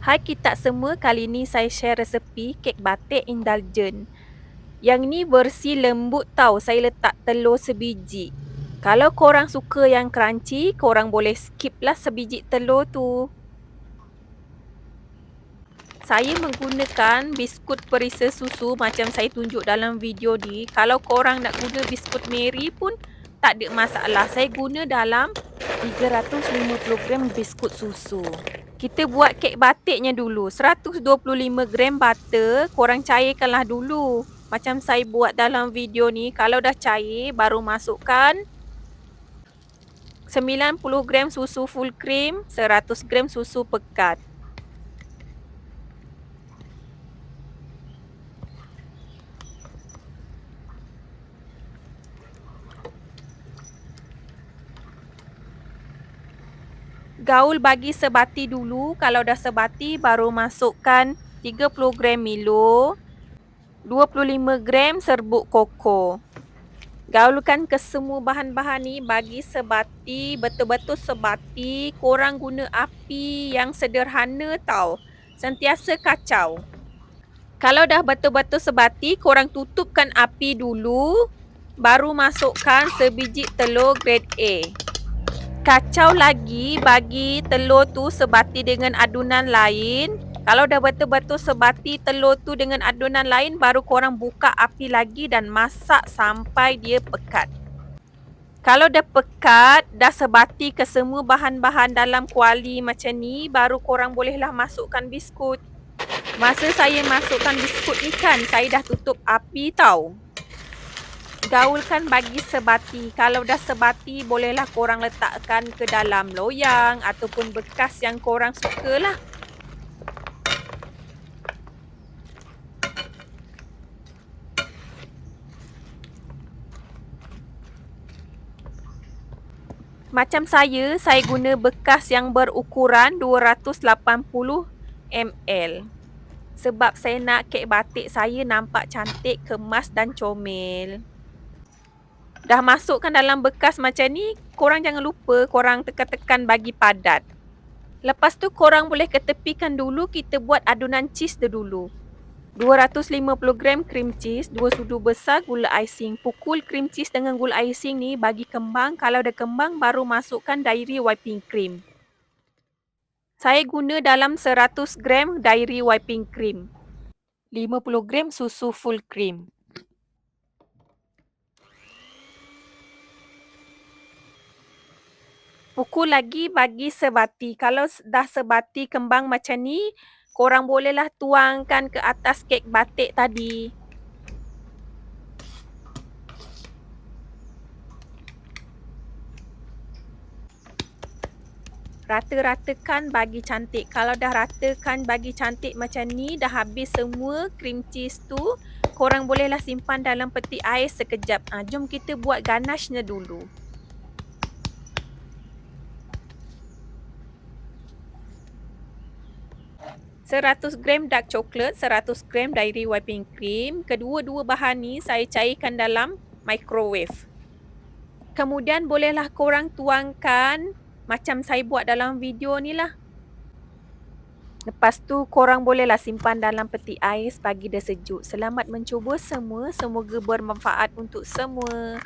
Hai kita semua, kali ni saya share resepi kek batik indulgent. Yang ni versi lembut tau, saya letak telur sebiji. Kalau korang suka yang crunchy, korang boleh skip lah sebiji telur tu. Saya menggunakan biskut perisa susu macam saya tunjuk dalam video ni. Kalau korang nak guna biskut Mary pun tak ada masalah. Saya guna dalam 350 gram biskut susu. Kita buat kek batiknya dulu. 125 gram butter, korang cairkanlah dulu. Macam saya buat dalam video ni, kalau dah cair, baru masukkan 90 gram susu full cream, 100 gram susu pekat. Gaul bagi sebati dulu. Kalau dah sebati, baru masukkan 30 gram Milo, 25 gram serbuk koko. Gaulkan ke semua bahan-bahan ni, bagi sebati, betul-betul sebati. Korang guna api yang sederhana tau. Sentiasa kacau. Kalau dah betul-betul sebati, korang tutupkan api dulu. Baru masukkan sebiji telur grade A. Kacau lagi, bagi telur tu sebati dengan adunan lain. Kalau dah betul-betul sebati telur tu dengan adunan lain, baru korang buka api lagi dan masak sampai dia pekat. Kalau dah pekat, dah sebati ke semua bahan-bahan dalam kuali macam ni, baru korang bolehlah masukkan biskut. Masa saya masukkan biskut ni kan, saya dah tutup api tau. Gaulkan bagi sebati. Kalau dah sebati, bolehlah korang letakkan ke dalam loyang ataupun bekas yang korang suka lah. Macam saya guna bekas yang berukuran 280 ml. Sebab saya nak kek batik saya nampak cantik, kemas dan comel. Dah masukkan dalam bekas macam ni, korang jangan lupa korang tekan-tekan bagi padat. Lepas tu korang boleh ketepikan dulu, kita buat adunan cheese dulu. 250 gram cream cheese, 2 sudu besar gula icing. Pukul cream cheese dengan gula icing ni bagi kembang. Kalau dah kembang, baru masukkan dairy whipping cream. Saya guna dalam 100 gram dairy whipping cream. 50 gram susu full cream. Pukul lagi bagi sebati. Kalau dah sebati kembang macam ni, korang bolehlah tuangkan ke atas kek batik tadi. Rata-ratakan bagi cantik. Kalau dah ratakan bagi cantik macam ni, dah habis semua cream cheese tu, korang bolehlah simpan dalam peti ais sekejap. Jom kita buat ganache-nya dulu. 100 gram dark chocolate, 100 gram dairy whipping cream. Kedua-dua bahan ni saya cairkan dalam microwave. Kemudian bolehlah korang tuangkan macam saya buat dalam video ni lah. Lepas tu korang bolehlah simpan dalam peti ais bagi dia sejuk. Selamat mencuba semua. Semoga bermanfaat untuk semua.